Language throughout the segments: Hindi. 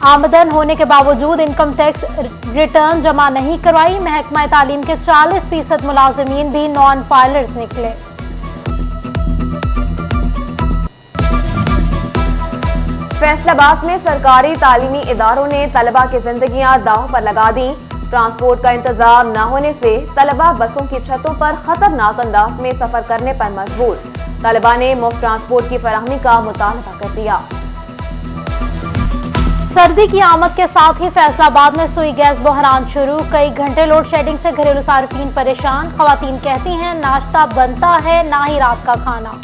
आमदन होने के बावजूद इनकम टैक्स रिटर्न जमा नहीं करवाई। महकमा तालीम के 40% मुलाजिमीन भी नॉन फाइलर्स निकले। फैसलाबाद में सरकारी तालीमी इदारों ने तलबा की जिंदगियां दांव पर लगा दी। ट्रांसपोर्ट का इंतजाम न होने से तलबा बसों की छतों पर खतरनाक अंदाज में सफर करने पर मजबूर। तलबा ने मुफ्त ट्रांसपोर्ट की फराहमी का मुतालबा कर दिया। सर्दी की आमद के साथ ही फैसलाबाद में सुई गैस बहरान शुरू। कई घंटे लोड शेडिंग से घरेलू सार्फिन परेशान। खवातीन कहती हैं नाश्ता बनता है ना ही रात का खाना।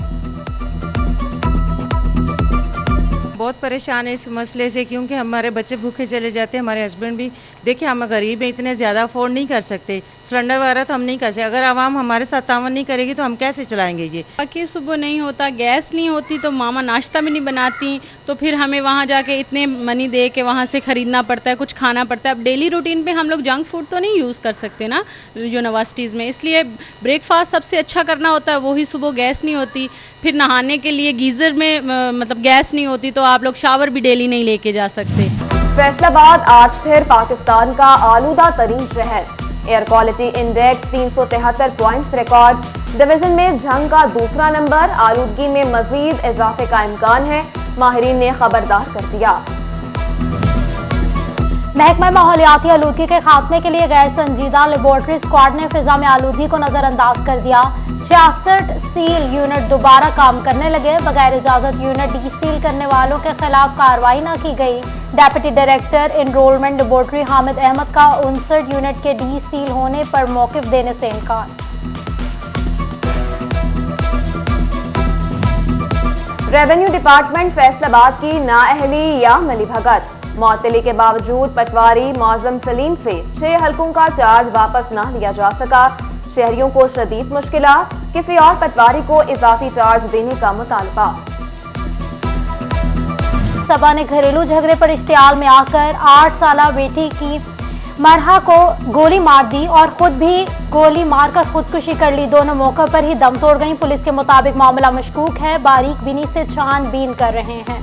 बहुत परेशान है इस मसले से, क्योंकि हमारे बच्चे भूखे चले जाते हैं। हमारे हस्बैंड भी देखिए, हम गरीब हैं, इतने ज़्यादा अफोर्ड नहीं कर सकते। सिलेंडर वगैरह तो हम नहीं कर सकते। अगर आवाम हमारे साथ तावन नहीं करेगी तो हम कैसे चलाएंगे ये। बाकी सुबह नहीं होता, गैस नहीं होती तो मामा नाश्ता भी नहीं बनाती, तो फिर हमें वहाँ जाके इतने मनी दे के वहाँ से खरीदना पड़ता है, कुछ खाना पड़ता है। अब डेली रूटीन पे हम लोग जंक फूड तो नहीं यूज़ कर सकते ना यूनिवर्सिटीज़ में, इसलिए ब्रेकफास्ट सबसे अच्छा करना होता है, वही सुबह गैस नहीं होती। फिर नहाने के लिए गीज़र में मतलब गैस नहीं होती, तो आप लोग शावर भी डेली नहीं लेके जा सकते। फैसलाबाद आज फिर पाकिस्तान का आलूदा तरीन शहर। Air quality index 373 points record. Division में जंग का दूसरा नंबर। आलूदगी में मजीद इजाफे का इम्कान है, माहिरीन ने खबरदार कर दिया। महकमा माहौलियाती आलूदगी के खात्मे के लिए गैर संजीदा लेबोरेटरी स्क्वाड ने फिजा में आलूदगी को नजरअंदाज कर दिया। 66 सील यूनिट दोबारा काम करने लगे। बगैर इजाजत यूनिट डी सील करने वालों के खिलाफ कार्रवाई न की गई। Deputy director enrolment laboratory Hamid Ahmad का 59 यूनिट के डी सील होने पर मौकिफ देने से इनकार। रेवेन्यू डिपार्टमेंट फैसलाबाद की नाअहली या मिलीभगत। मौतली के बावजूद पटवारी मौजम सलीम से 6 हलकों का चार्ज वापस न लिया जा सका। शहरियों को शदीद मुश्किलात। किसी और पटवारी को इजाफी चार्ज देने का मुतालबा। सभा ने घरेलू झगड़े पर इश्तियाल में आकर 8 साला बेटी की मरहा को गोली मार दी और खुद भी गोली मारकर खुदकुशी कर ली। दोनों मौके पर ही दम तोड़ गईं। पुलिस के मुताबिक मामला मशकूक है, बारीक बीनी से छानबीन कर रहे हैं।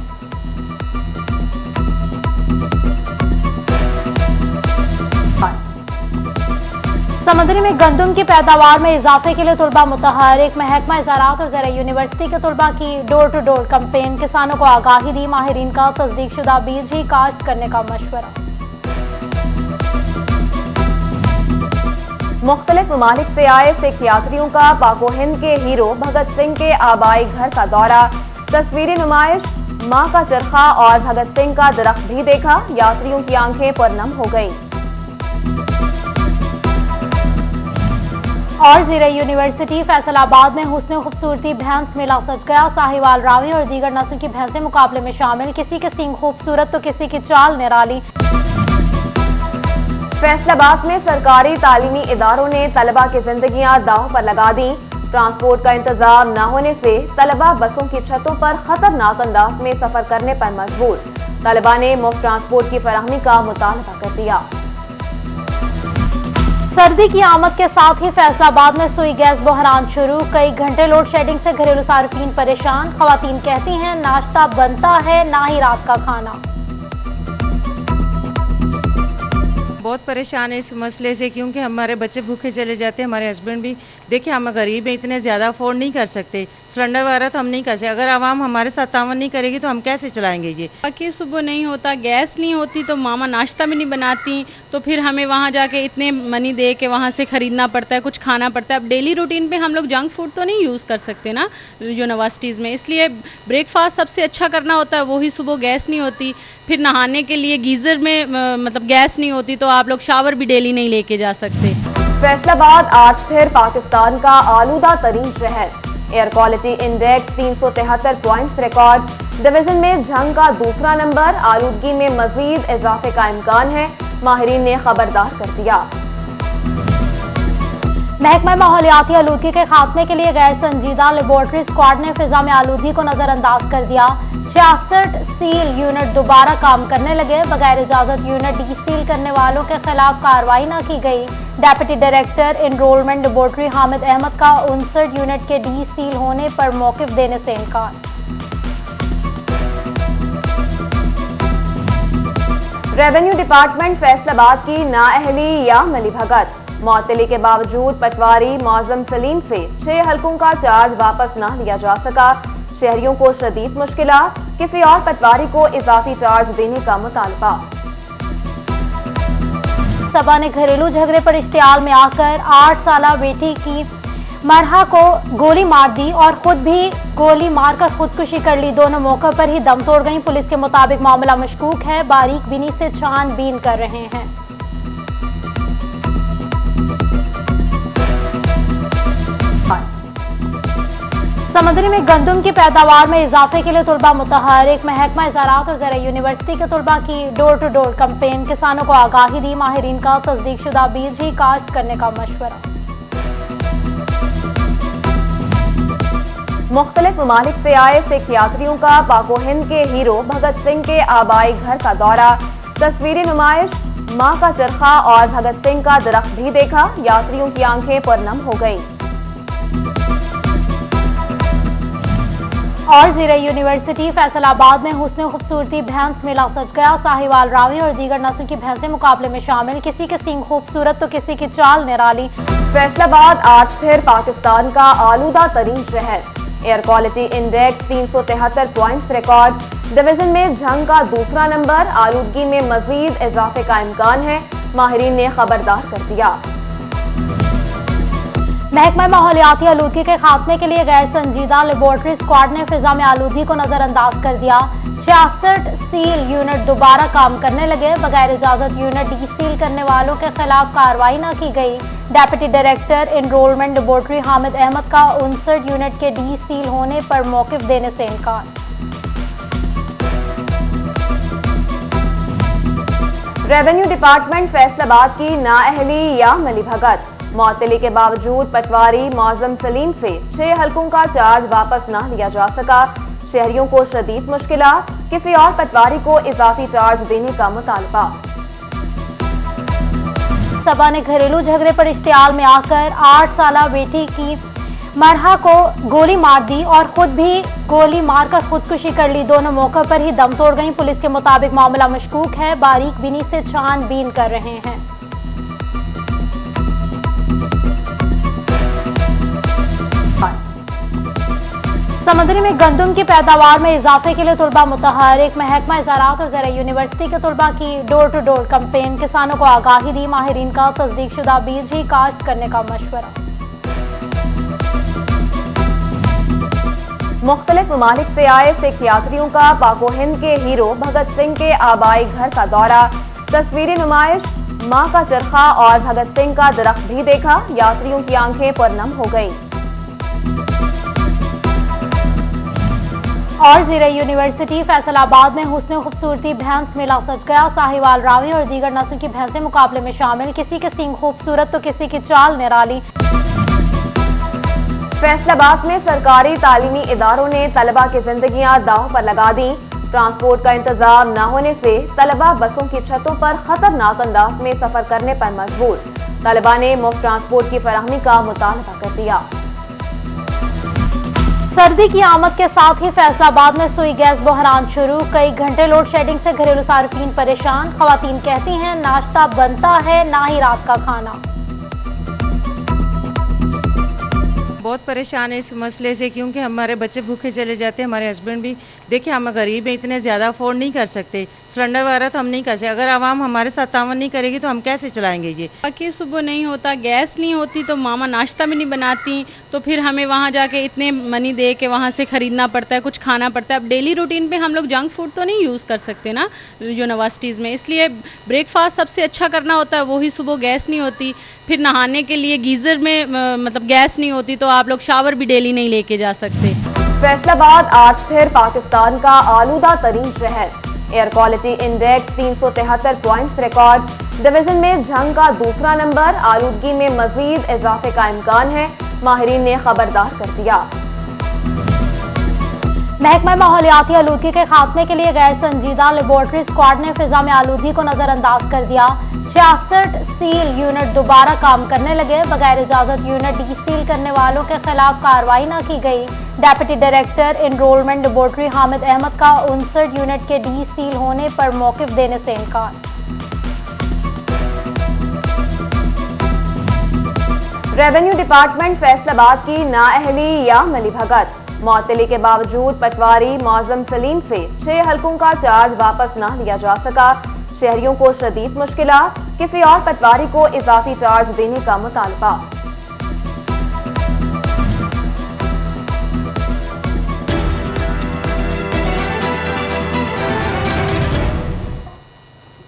समंदरी में गंदम की पैदावार में इजाफे के लिए तुलबा मुतहरिक। महकमा ज़राअत और ज़रा यूनिवर्सिटी के तुलबा की डोर टू डोर कैंपेन। किसानों को आगाही दी। माहिरीन का तस्दीक शुदा बीज ही काश्त करने का मशवरा। मुख्तलिफ ममालिक से आए सिख यात्रियों का पाको हिंद के हीरो भगत सिंह के आबाई घर का दौरा। तस्वीरी नुमाइश, मां का चरखा और भगत सिंह का दरख्त भी देखा। यात्रियों की आंखें पुरनम हो गईं। और ज़रा यूनिवर्सिटी फैसलाबाद में हुस्न खूबसूरती भैंस मेला सज गया। साहिवाल, रावी और दीगर नस्ल की भैंसें मुकाबले में शामिल। किसी के सींग खूबसूरत तो किसी की चाल निराली। फैसलाबाद में सरकारी तालीमी इदारों ने तलबा की जिंदगियां दांव पर लगा दी। ट्रांसपोर्ट का इंतजाम न होने से तलबा बसों की छतों पर खतरनाक अंदाज में सफर करने पर मजबूर। तलबा ने मुफ्त ट्रांसपोर्ट की फराहमी का मुतालबा कर दिया। सर्दी की आमद के साथ ही फैसलाबाद में सुई गैस बहरान शुरू। कई घंटे लोड शेडिंग से घरेलू सार्फिन परेशान। खवातीन कहती हैं नाश्ता बनता है ना ही रात का खाना। बहुत परेशान है इस मसले से, क्योंकि हमारे बच्चे भूखे चले जाते हैं। हमारे हस्बैंड भी देखिए, हम गरीब हैं, इतने ज़्यादा अफोर्ड नहीं कर सकते। सिलेंडर वगैरह तो हम नहीं कर सकते। अगर आवाम हमारे साथ तावन नहीं करेगी तो हम कैसे चलाएंगे ये। बाकी सुबह नहीं होता, गैस नहीं होती, तो मामा नाश्ता भी नहीं बनाती, तो फिर हमें वहाँ जाके इतने मनी दे के वहाँ से खरीदना पड़ता है, कुछ खाना पड़ता है। अब डेली रूटीन पे हम लोग जंक फूड तो नहीं यूज़ कर सकते ना यूनिवर्सिटीज़ में, इसलिए ब्रेकफास्ट सबसे अच्छा करना होता है, वही सुबह गैस नहीं होती। फिर नहाने के लिए गीज़र में मतलब गैस नहीं होती, तो आप लोग शावर भी डेली नहीं लेके जा सकते। फैसलाबाद आज फिर पाकिस्तान का आलूदा तरीन शहर। Air quality index 373 points record. Division में जंग का दूसरा नंबर। आलूदगी में मजीद इजाफे का इम्कान है, माहिरीन ने खबरदार कर दिया। महकमा माहौलियाती आलूदगी के खात्मे के लिए गैर संजीदा लेबोरेटरी स्क्वाड ने फिजा में आलूदगी को नजरअंदाज कर दिया। 66 सील यूनिट दोबारा काम करने लगे। बगैर इजाजत यूनिट डी सील करने वालों के खिलाफ कार्रवाई न की गई। Deputy director enrolment laboratory Hamid Ahmad का 59 यूनिट के डी सील होने पर मौकिफ देने से इनकार। रेवेन्यू डिपार्टमेंट फैसलाबाद की नाअहली या मिलीभगत, मौतली के बावजूद पटवारी मौजम सलीम से 6 हलकों का चार्ज वापस न लिया जा सका। शहरियों को शदीद मुश्किलात, किसी और पटवारी को इजाफी चार्ज देने का मुतालबा। सपा ने घरेलू झगड़े पर इश्तियाल में आकर 8 साला बेटी की मरहा को गोली मार दी और खुद भी गोली मारकर खुदकुशी कर ली। दोनों मौके पर ही दम तोड़ गईं। पुलिस के मुताबिक मामला मशकूक है, बारीक बीनी से छानबीन कर रहे हैं। समंदरी में गंदम की पैदावार में इजाफे के लिए तलबा मुतहर्रिक, महकमा ज़राअत और ज़रा यूनिवर्सिटी के तलबा की डोर टू डोर कैंपेन, किसानों को आगाही दी, माहिरीन का तस्दीक शुदा बीज ही काश्त करने का मशवरा। मुख्तलिफ ममालिक से आए सिख यात्रियों का पाको हिंद के हीरो भगत सिंह के आबाई घर का दौरा, तस्वीरी नुमाइश, मां का चरखा और भगत सिंह का दरख्त भी देखा। यात्रियों की आंखें पुरनम हो गईं। और ज़िले यूनिवर्सिटी फैसलाबाद में हुस्न खूबसूरती भैंस मेला सज गया। साहिवाल, रावी और दीगर नस्ल की भैंसें मुकाबले में शामिल, किसी के सींग खूबसूरत तो किसी की चाल निराली। फैसलाबाद आज फिर पाकिस्तान का आलूदा तरीन शहर, air quality index 373 points record. Division में जंग का दूसरा नंबर, आलूदगी में मजीद इजाफे का इम्कान है, माहिरीन ने खबरदार कर दिया। महकमा माहौलियाती आलूदगी के खात्मे के लिए गैर संजीदा लेबोरेटरी स्क्वाड ने फिजा में आलूदगी को नजरअंदाज कर दिया। 66 सील यूनिट दोबारा काम करने लगे। बगैर इजाजत यूनिट डीसील करने वालों के खिलाफ कार्रवाई न की गई। Deputy director enrolment laboratory Hamid Ahmad का 59 यूनिट के डीसील होने पर मौकिफ देने से इनकार। रेवेन्यू डिपार्टमेंट फैसलाबाद की नाअहली या मिलीभगत, मौतली के बावजूद पटवारी मौजम सलीम से 6 हलकों का चार्ज वापस न लिया जा सका। शहरियों को शदीद मुश्किलात, किसी और पटवारी को इजाफी चार्ज देने का मुतालबा। सपा ने घरेलू झगड़े पर इश्तियाल में आकर 8 साला बेटी की मरहा को गोली मार दी और खुद भी गोली मारकर खुदकुशी कर ली। दोनों मौके पर ही दम तोड़ गईं। पुलिस के मुताबिक मामला मशकूक है, बारीक बीनी से छानबीन कर रहे हैं। समंदरी में गंदम की पैदावार में इजाफे के लिए तलबा मुतहर्रिक, महकमा ज़राअत और ज़रा यूनिवर्सिटी के तलबा की डोर टू डोर कैंपेन, किसानों को आगाही दी, माहिरीन का तस्दीक शुदा बीज ही काश्त करने का मशवरा। मुख्तलिफ ममालिक से आए सिख यात्रियों का पाको हिंद के हीरो भगत सिंह के आबाई घर का दौरा, तस्वीरी नुमाइश, मां का चरखा और भगत सिंह का दरख्त भी देखा। यात्रियों की आंखें पुरनम हो गईं। और ज़िले यूनिवर्सिटी फैसलाबाद में हुस्न खूबसूरती भैंस मेला सज गया। साहिवाल, रावी और दीगर नस्ल की भैंसें मुकाबले में शामिल, किसी के सींग खूबसूरत तो किसी की चाल निराली। फैसलाबाद में सरकारी तालीमी इदारों ने तलबा की जिंदगियां दांव पर लगा दी। ट्रांसपोर्ट का इंतजाम न होने से तलबा बसों की छतों पर खतरनाक अंदाज में सफर करने पर मजबूर। तलबा ने मुफ्त ट्रांसपोर्ट की फराहमी का मुतालबा कर दिया। सर्दी की आमद के साथ ही फैसलाबाद में सुई गैस बहरान शुरू। कई घंटे लोड शेडिंग से घरेलू सार्फिन परेशान। खवातीन कहती हैं नाश्ता बनता है, ना ही रात का खाना। बहुत परेशान है इस मसले से, क्योंकि हमारे बच्चे भूखे चले जाते हैं, हमारे हस्बैंड भी। देखिए हम गरीब हैं, इतने ज़्यादा अफोर्ड नहीं कर सकते, सिलेंडर वगैरह तो हम नहीं कर सकते। अगर आवाम हमारे साथ तावन नहीं करेगी तो हम कैसे चलाएंगे ये। बाकी सुबह नहीं होता, गैस नहीं होती तो मामा नाश्ता भी नहीं बनाती, तो फिर हमें वहाँ जाके इतने मनी दे के वहाँ से खरीदना पड़ता है, कुछ खाना पड़ता है। अब डेली रूटीन पे हम लोग जंक फूड तो नहीं यूज़ कर सकते ना यूनिवर्सिटीज़ में, इसलिए ब्रेकफास्ट सबसे अच्छा करना होता है, वही सुबह गैस नहीं होती। फिर नहाने के लिए गीज़र में मतलब गैस नहीं होती, तो आप लोग शावर भी डेली नहीं लेके जा सकते। फैसलाबाद आज फिर पाकिस्तान का आलूदा तरीन शहर, air quality index 373 points record. Division में जंग का दूसरा नंबर, आलूदगी में मजीद इजाफे का इम्कान है, माहिरीन ने खबरदार कर दिया। महकमा माहौलियाती आलूदगी के खात्मे के लिए गैर संजीदा लेबोरेटरी स्क्वाड ने फिजा में आलूदगी को नजरअंदाज कर दिया। 66 सील यूनिट दोबारा काम करने लगे। बगैर इजाजत यूनिट डीसील करने वालों के खिलाफ कार्रवाई न की गई। Deputy director enrolment laboratory Hamid Ahmad का 59 यूनिट के डीसील होने पर मौकिफ देने से इनकार। रेवेन्यू डिपार्टमेंट फैसलाबाद की नाअहली या मिलीभगत, मौतली के बावजूद पटवारी मौजम सलीम से 6 हलकों का चार्ज वापस न लिया जा सका। शहरियों को शदीद मुश्किलात, किसी और पटवारी को इजाफी चार्ज देने का मुतालबा।